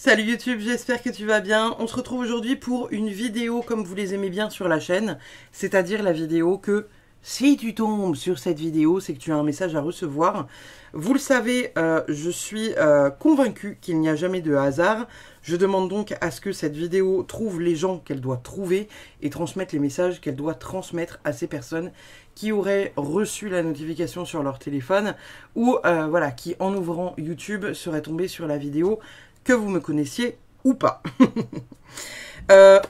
Salut YouTube, j'espère que tu vas bien. On se retrouve aujourd'hui pour une vidéo comme vous les aimez bien sur la chaîne, c'est-à-dire la vidéo que si tu tombes sur cette vidéo, c'est que tu as un message à recevoir. Vous le savez, je suis convaincu qu'il n'y a jamais de hasard. Je demande donc à ce que cette vidéo trouve les gens qu'elle doit trouver et transmette les messages qu'elle doit transmettre à ces personnes qui auraient reçu la notification sur leur téléphone ou voilà, qui en ouvrant YouTube seraient tombés sur la vidéo, que vous me connaissiez ou pas.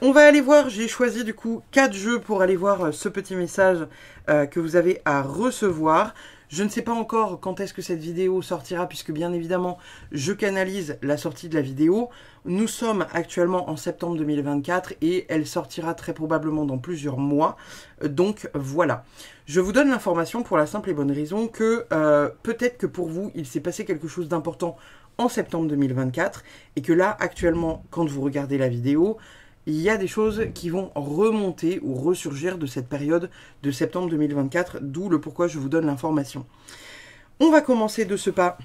On va aller voir, j'ai choisi du coup 4 jeux pour aller voir ce petit message que vous avez à recevoir. Je ne sais pas encore quand est-ce que cette vidéo sortira, puisque bien évidemment, je canalise la sortie de la vidéo. Nous sommes actuellement en septembre 2024 et elle sortira très probablement dans plusieurs mois. Donc voilà. Je vous donne l'information pour la simple et bonne raison que peut-être que pour vous, il s'est passé quelque chose d'important en septembre 2024 et que là, actuellement, quand vous regardez la vidéo, il y a des choses qui vont remonter ou ressurgir de cette période de septembre 2024, d'où le pourquoi je vous donne l'information. On va commencer de ce pas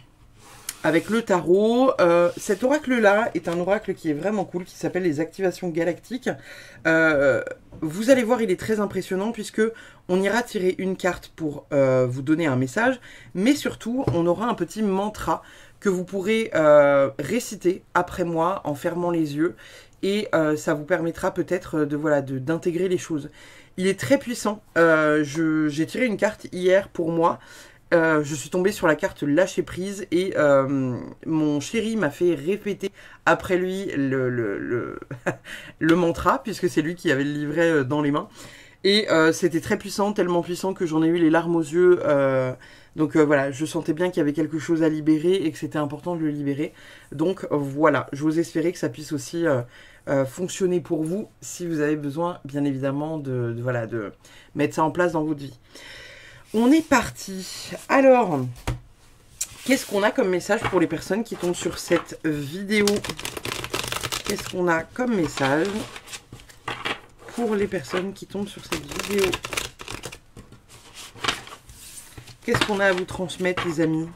avec le tarot. Cet oracle-là est un oracle qui est vraiment cool, qui s'appelle les activations galactiques. Vous allez voir, il est très impressionnant puisque on ira tirer une carte pour vous donner un message, mais surtout, on aura un petit mantra que vous pourrez réciter après moi en fermant les yeux. Et ça vous permettra peut-être d'intégrer les choses. Il est très puissant. J'ai tiré une carte hier pour moi. Je suis tombée sur la carte lâcher prise et mon chéri m'a fait répéter après lui le mantra, puisque c'est lui qui avait le livret dans les mains. Et c'était très puissant, tellement puissant que j'en ai eu les larmes aux yeux. Donc voilà, je sentais bien qu'il y avait quelque chose à libérer et que c'était important de le libérer. Donc voilà, j'ose espérer que ça puisse aussi fonctionner pour vous si vous avez besoin, bien évidemment, de mettre ça en place dans votre vie. On est parti. Alors, qu'est-ce qu'on a comme message pour les personnes qui tombent sur cette vidéo? Qu'est-ce qu'on a comme message pour les personnes qui tombent sur cette vidéo? Qu'est-ce qu'on a à vous transmettre, les amis?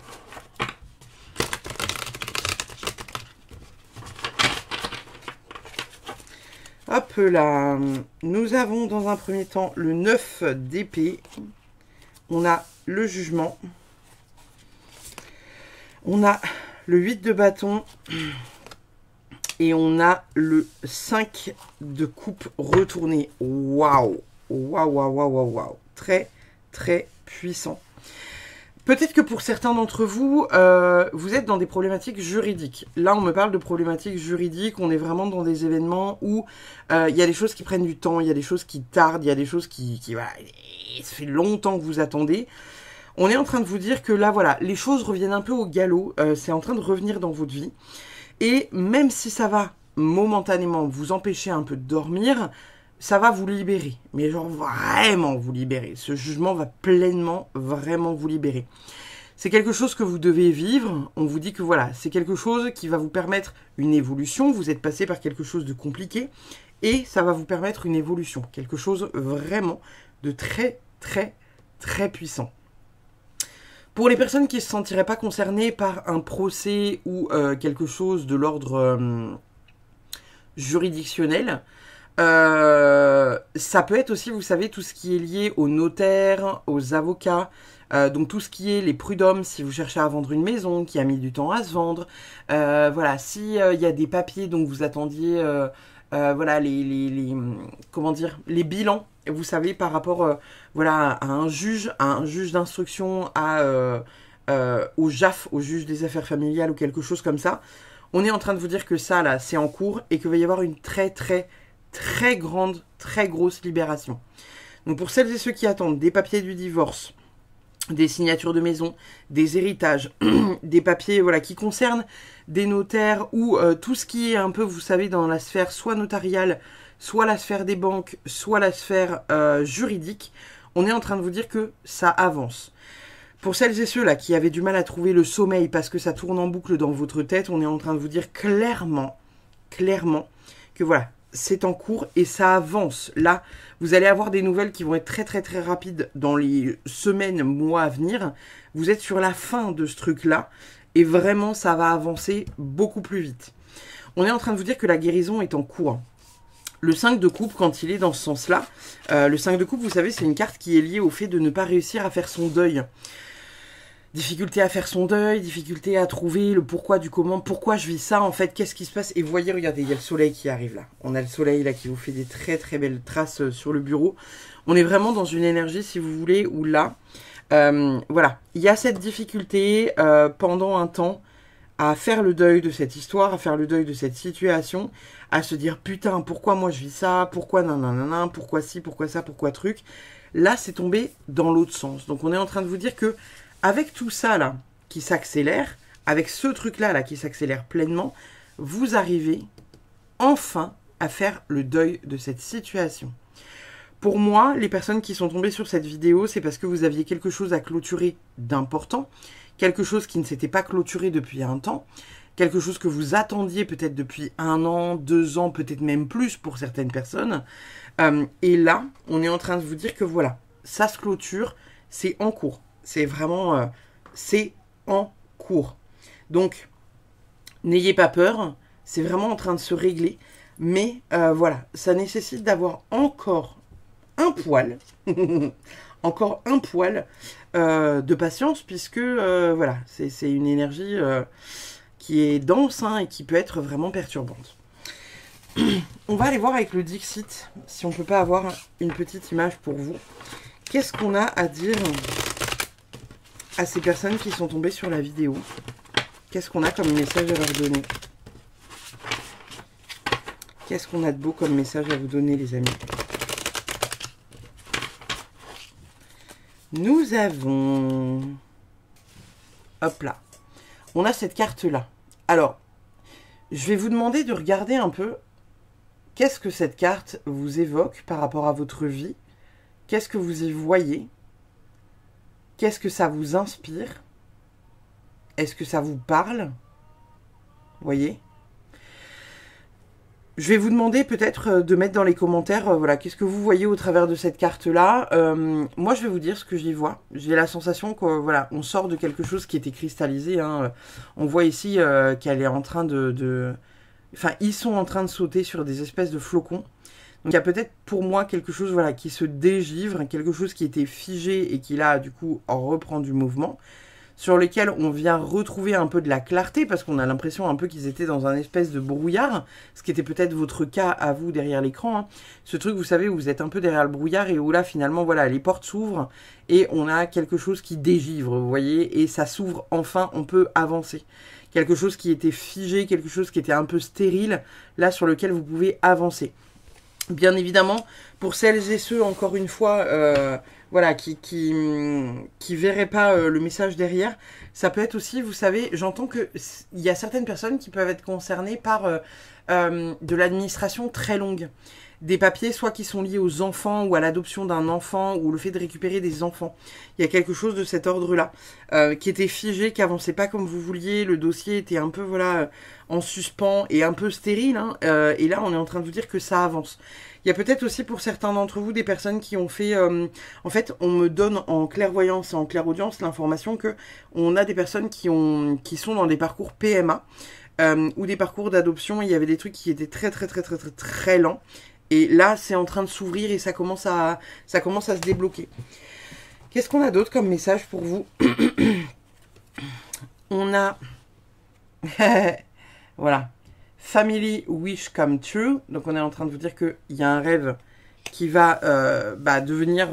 Hop là, nous avons dans un premier temps le 9 d'épée. On a le jugement. On a le 8 de bâton. Et on a le 5 de coupe retourné. Waouh! Waouh, waouh, waouh, waouh, waouh. Très, très puissant. Peut-être que pour certains d'entre vous, vous êtes dans des problématiques juridiques. Là, on me parle de problématiques juridiques. On est vraiment dans des événements où il y a des choses qui prennent du temps, il y a des choses qui tardent, il y a des choses qui voilà, ça fait longtemps que vous attendez. On est en train de vous dire que là, voilà, les choses reviennent un peu au galop. C'est en train de revenir dans votre vie. Et même si ça va momentanément vous empêcher un peu de dormir, ça va vous libérer, mais genre vraiment vous libérer. Ce jugement va pleinement, vraiment vous libérer. C'est quelque chose que vous devez vivre. On vous dit que voilà, c'est quelque chose qui va vous permettre une évolution. Vous êtes passé par quelque chose de compliqué et ça va vous permettre une évolution. Quelque chose vraiment de très, très, très puissant. Pour les personnes qui ne se sentiraient pas concernées par un procès ou quelque chose de l'ordre juridictionnel, ça peut être aussi, vous savez, tout ce qui est lié aux notaires, aux avocats, donc tout ce qui est les prud'hommes, si vous cherchez à vendre une maison qui a mis du temps à se vendre, voilà, si y a des papiers dont vous attendiez, voilà, comment dire, les bilans, vous savez, par rapport, voilà, à un juge d'instruction, au JAF, au juge des affaires familiales ou quelque chose comme ça. On est en train de vous dire que ça, là, c'est en cours et qu'il va y avoir une très, très, très grande, très grosse libération. Donc pour celles et ceux qui attendent des papiers du divorce, des signatures de maison, des héritages, des papiers voilà, qui concernent des notaires ou tout ce qui est un peu, vous savez, dans la sphère soit notariale, soit la sphère des banques, soit la sphère juridique, on est en train de vous dire que ça avance. Pour celles et ceux-là qui avaient du mal à trouver le sommeil parce que ça tourne en boucle dans votre tête, on est en train de vous dire clairement que voilà, c'est en cours et ça avance. Là, vous allez avoir des nouvelles qui vont être très très très rapides dans les semaines, mois à venir. Vous êtes sur la fin de ce truc-là et vraiment ça va avancer beaucoup plus vite. on est en train de vous dire que la guérison est en cours. Le 5 de coupe, quand il est dans ce sens-là, le 5 de coupe, vous savez, c'est une carte qui est liée au fait de ne pas réussir à faire son deuil. Difficulté à faire son deuil, difficulté à trouver le pourquoi du comment, pourquoi je vis ça en fait, qu'est-ce qui se passe. Et vous voyez, regardez, il y a le soleil qui arrive là. On a le soleil là qui vous fait des très très belles traces sur le bureau. On est vraiment dans une énergie, si vous voulez, où là, voilà, il y a cette difficulté pendant un temps à faire le deuil de cette histoire, à faire le deuil de cette situation, à se dire putain, pourquoi moi je vis ça, pourquoi nanana, pourquoi ci, pourquoi ça, pourquoi truc. Là, c'est tombé dans l'autre sens. Donc on est en train de vous dire que avec tout ça là qui s'accélère, avec ce truc là qui s'accélère pleinement, vous arrivez enfin à faire le deuil de cette situation. Pour moi, les personnes qui sont tombées sur cette vidéo, c'est parce que vous aviez quelque chose à clôturer d'important, quelque chose qui ne s'était pas clôturé depuis un temps, quelque chose que vous attendiez peut-être depuis 1 an, 2 ans, peut-être même plus pour certaines personnes. Et là, on est en train de vous dire que voilà, ça se clôture, c'est en cours. C'est vraiment, c'est en cours. Donc, n'ayez pas peur, c'est vraiment en train de se régler. Mais voilà, ça nécessite d'avoir encore un poil, encore un poil de patience, puisque voilà, c'est une énergie qui est dense et qui peut être vraiment perturbante. On va aller voir avec le Dixit, si on peut pas avoir une petite image pour vous. Qu'est-ce qu'on a à dire à ces personnes qui sont tombées sur la vidéo? Qu'est-ce qu'on a comme message à leur donner? Qu'est-ce qu'on a de beau comme message à vous donner, les amis? Nous avons... Hop là. On a cette carte-là. Alors, je vais vous demander de regarder un peu qu'est-ce que cette carte vous évoque par rapport à votre vie. Qu'est-ce que vous y voyez? Qu'est-ce que ça vous inspire? Est-ce que ça vous parle? Vous voyez? Je vais vous demander peut-être de mettre dans les commentaires, voilà, qu'est-ce que vous voyez au travers de cette carte-là. Moi, je vais vous dire ce que j'y vois. J'ai la sensation que, voilà, on sort de quelque chose qui était cristallisé. On voit ici qu'elle est en train Enfin, ils sont en train de sauter sur des espèces de flocons. Donc, il y a peut-être pour moi quelque chose, voilà, qui se dégivre, quelque chose qui était figé et qui là, du coup, en reprend du mouvement, sur lesquels on vient retrouver un peu de la clarté, parce qu'on a l'impression un peu qu'ils étaient dans un espèce de brouillard, ce qui était peut-être votre cas à vous derrière l'écran. Ce truc, vous savez, où vous êtes un peu derrière le brouillard et où là, finalement, voilà, les portes s'ouvrent et on a quelque chose qui dégivre, vous voyez, et ça s'ouvre enfin, on peut avancer. Quelque chose qui était figé, quelque chose qui était un peu stérile, là, sur lequel vous pouvez avancer. Bien évidemment, pour celles et ceux, encore une fois, voilà, qui verraient pas le message derrière, ça peut être aussi, vous savez, j'entends que il y a certaines personnes qui peuvent être concernées par de l'administration très longue. Des papiers, soit qui sont liés aux enfants ou à l'adoption d'un enfant ou le fait de récupérer des enfants. Il y a quelque chose de cet ordre-là qui était figé, qui avançait pas comme vous vouliez. Le dossier était un peu, voilà, en suspens et un peu stérile. Et là, on est en train de vous dire que ça avance. Il y a peut-être aussi pour certains d'entre vous des personnes qui ont fait... en fait, on me donne en clairvoyance et en clairaudience l'information que on a des personnes qui sont dans des parcours PMA ou des parcours d'adoption. Il y avait des trucs qui étaient très lents. Et là, c'est en train de s'ouvrir et ça commence à se débloquer. Qu'est-ce qu'on a d'autre comme message pour vous? On a... voilà. Family wish come true. Donc, on est en train de vous dire qu'il y a un rêve qui va devenir...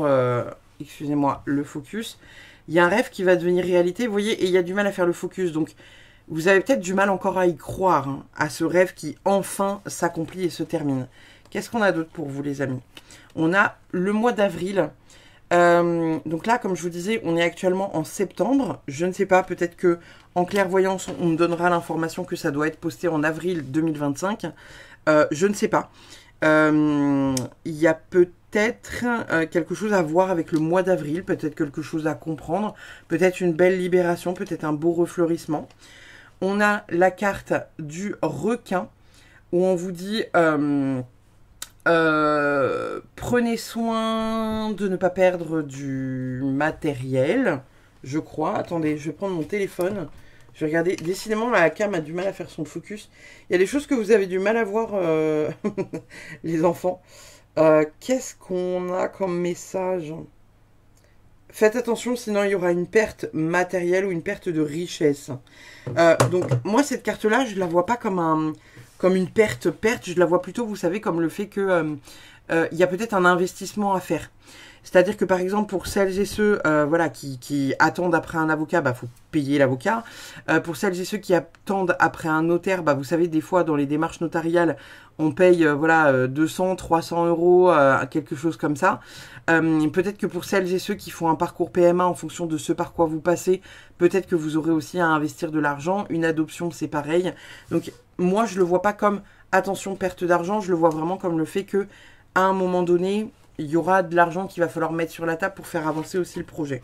excusez-moi, le focus. Il y a un rêve qui va devenir réalité, vous voyez, et il y a du mal à faire le focus. Donc, vous avez peut-être du mal encore à y croire, à ce rêve qui enfin s'accomplit et se termine. Qu'est-ce qu'on a d'autre pour vous, les amis? On a le mois d'avril. Donc là, comme je vous disais, on est actuellement en septembre. Je ne sais pas, peut-être que en clairvoyance, on me donnera l'information que ça doit être posté en avril 2025. Je ne sais pas. Il y a peut-être quelque chose à voir avec le mois d'avril. Peut-être quelque chose à comprendre. Peut-être une belle libération. Peut-être un beau refleurissement. On a la carte du requin où on vous dit... prenez soin de ne pas perdre du matériel, je crois. Attendez, je vais prendre mon téléphone. Je vais regarder. Décidément, la cam a du mal à faire son focus. Il y a des choses que vous avez du mal à voir, les enfants. Qu'est-ce qu'on a comme message? Faites attention, sinon il y aura une perte matérielle ou une perte de richesse. Donc, moi, cette carte-là, je ne la vois pas comme une perte. Je la vois plutôt, vous savez, comme le fait que il y a peut-être un investissement à faire. C'est-à-dire que par exemple pour celles et ceux voilà, qui attendent après un avocat, bah faut payer l'avocat. Pour celles et ceux qui attendent après un notaire, bah vous savez des fois dans les démarches notariales, on paye voilà 200, 300 euros, quelque chose comme ça. Peut-être que pour celles et ceux qui font un parcours PMA en fonction de ce par quoi vous passez, peut-être que vous aurez aussi à investir de l'argent. Une adoption c'est pareil. Donc moi je le vois pas comme attention perte d'argent, je le vois vraiment comme le fait que à un moment donné, il y aura de l'argent qu'il va falloir mettre sur la table pour faire avancer aussi le projet.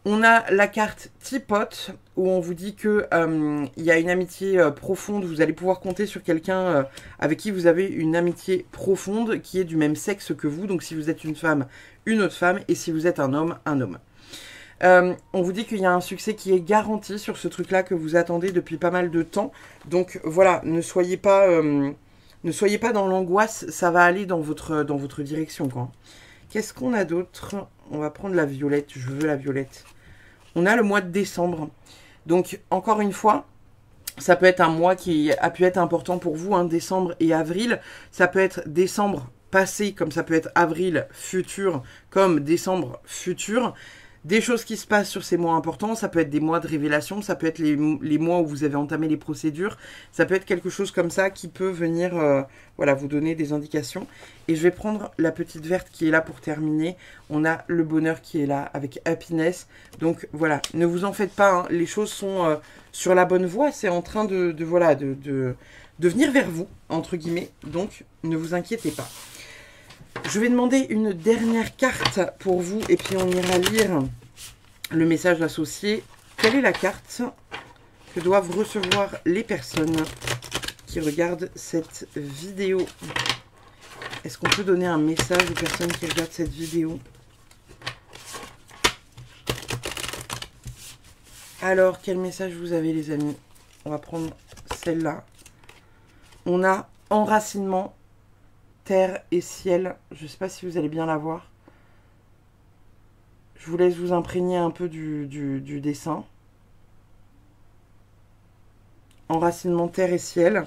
On a la carte Teapot, où on vous dit que il y a une amitié profonde. Vous allez pouvoir compter sur quelqu'un avec qui vous avez une amitié profonde, qui est du même sexe que vous. Donc si vous êtes une femme, une autre femme. Et si vous êtes un homme, un homme. On vous dit qu'il y a un succès qui est garanti sur ce truc-là que vous attendez depuis pas mal de temps. Donc voilà, ne soyez pas dans l'angoisse, ça va aller dans votre direction, quoi. Qu'est-ce qu'on a d'autre? On va prendre la violette, je veux la violette. On a le mois de décembre. Donc, encore une fois, ça peut être un mois qui a pu être important pour vous, hein, décembre et avril. Ça peut être décembre passé, comme ça peut être avril futur, comme décembre futur. Des choses qui se passent sur ces mois importants, ça peut être des mois de révélation, ça peut être les mois où vous avez entamé les procédures, ça peut être quelque chose comme ça qui peut venir voilà, vous donner des indications. Et je vais prendre la petite verte qui est là pour terminer. On a le bonheur qui est là avec happiness. Donc voilà, ne vous en faites pas, hein, les choses sont sur la bonne voie, c'est en train de venir vers vous, entre guillemets, donc ne vous inquiétez pas. Je vais demander une dernière carte pour vous et puis on ira lire le message associé. Quelle est la carte que doivent recevoir les personnes qui regardent cette vidéo? Est-ce qu'on peut donner un message aux personnes qui regardent cette vidéo? Alors, quel message vous avez les amis? On va prendre celle-là. On a enracinement. Terre et ciel, je ne sais pas si vous allez bien la voir. Je vous laisse vous imprégner un peu du dessin. Enracinement terre et ciel.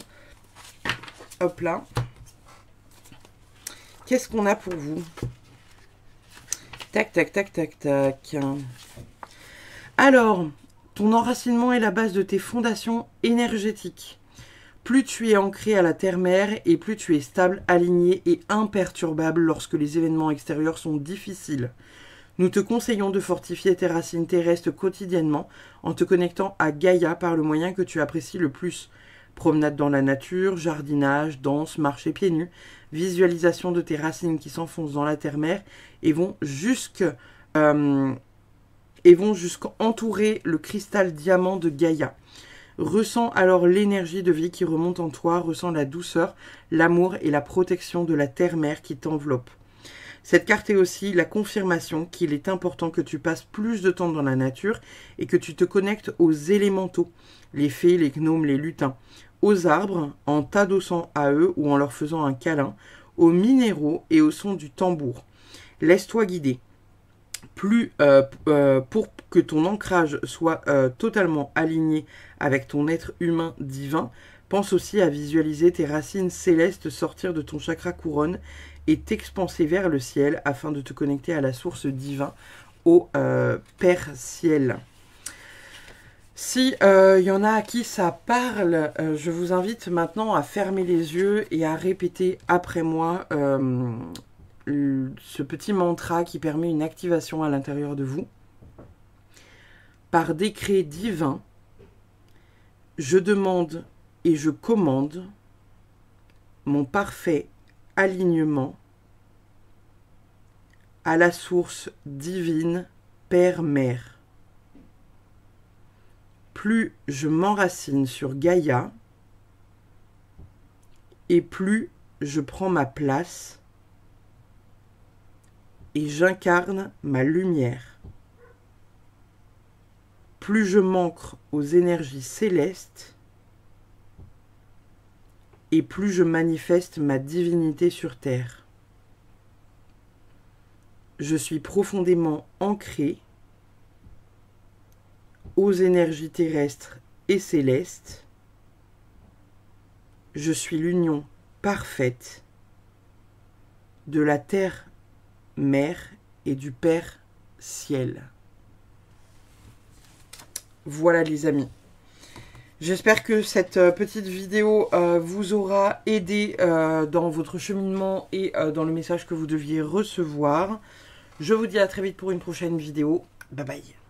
Hop là. Qu'est-ce qu'on a pour vous? Tac, tac, tac, tac, tac. Alors, ton enracinement est la base de tes fondations énergétiques. Plus tu es ancré à la terre-mère et plus tu es stable, aligné et imperturbable lorsque les événements extérieurs sont difficiles. Nous te conseillons de fortifier tes racines terrestres quotidiennement en te connectant à Gaïa par le moyen que tu apprécies le plus. Promenade dans la nature, jardinage, danse, marcher pieds nus, visualisation de tes racines qui s'enfoncent dans la terre-mère et vont jusqu'entourer le cristal diamant de Gaïa. Ressens alors l'énergie de vie qui remonte en toi, ressens la douceur, l'amour et la protection de la terre-mère qui t'enveloppe. Cette carte est aussi la confirmation qu'il est important que tu passes plus de temps dans la nature et que tu te connectes aux élémentaux, les fées, les gnomes, les lutins, aux arbres en t'adossant à eux ou en leur faisant un câlin, aux minéraux et au son du tambour. Laisse-toi guider. Pour que ton ancrage soit totalement aligné avec ton être humain divin, pense aussi à visualiser tes racines célestes sortir de ton chakra couronne et t'expanser vers le ciel afin de te connecter à la source divine, au Père Ciel. Si y en a à qui ça parle, je vous invite maintenant à fermer les yeux et à répéter après moi ce petit mantra qui permet une activation à l'intérieur de vous. Par décret divin, je demande et je commande mon parfait alignement à la source divine Père-Mère. Plus je m'enracine sur Gaïa, et plus je prends ma place et j'incarne ma lumière. plus je m'ancre aux énergies célestes, et plus je manifeste ma divinité sur terre. Je suis profondément ancré aux énergies terrestres et célestes. Je suis l'union parfaite de la terre-mère et du Père Ciel. Voilà les amis. J'espère que cette petite vidéo vous aura aidé dans votre cheminement et dans le message que vous deviez recevoir. Je vous dis à très vite pour une prochaine vidéo. Bye bye.